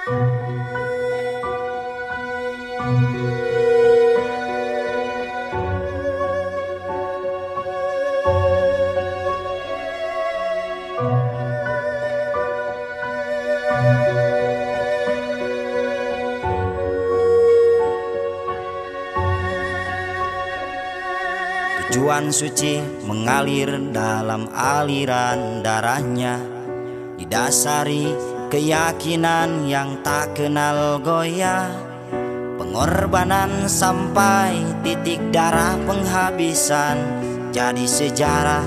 Tujuan suci mengalir dalam aliran darahnya, didasari keyakinan yang tak kenal goyah. Pengorbanan sampai titik darah penghabisan, jadi sejarah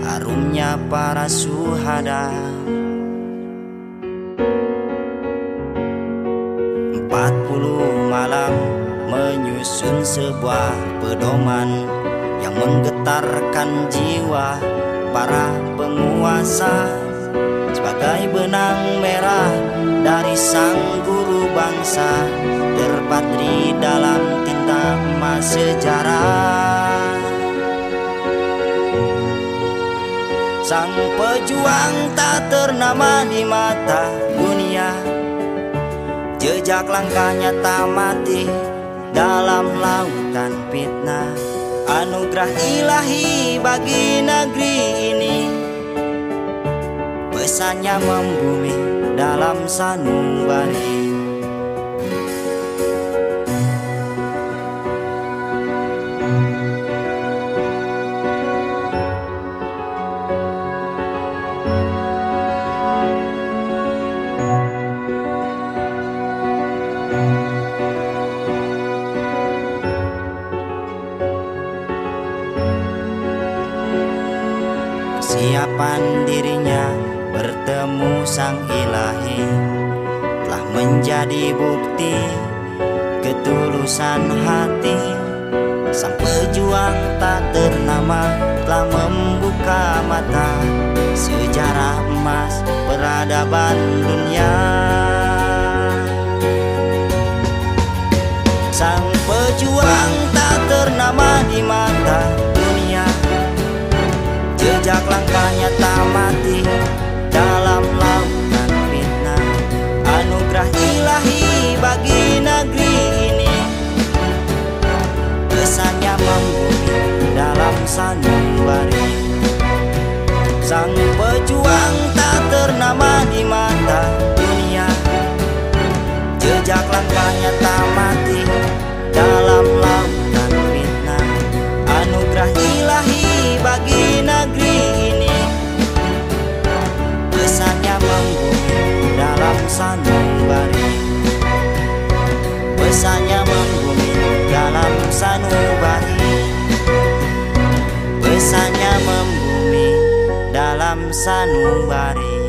harumnya para syuhada. 40 malam menyusun sebuah pedoman yang menggetarkan jiwa para penguasa, sebagai benang merah dari sang guru bangsa, terpatri dalam tinta emas sejarah. Sang pejuang tak ternama di mata dunia, jejak langkahnya tak mati dalam lautan fitnah. Anugerah ilahi bagi negeri ini, pesannya membumi dalam sanubari. Kesiapan dirinya bertemu sang ilahi telah menjadi bukti ketulusan hati. Sang pejuang tak ternama telah membuka mata sejarah emas peradaban dunia. Sang pejuang tak ternama di mata dunia, jejak langkahnya tak mati dalam lautan fitnah. Anugerah ilahi bagi negeri ini, pesannya membumi dalam sanubari. Sang pejuang tak ternama di mata dunia, jejak langkahnya tak mati dalam lautan fitnah. Anugerah ilahi bagi negeri ini, pesannya membumi dalam sanubari. Pesannya membumi dalam sanubari. Pesannya membumi dalam sanubari.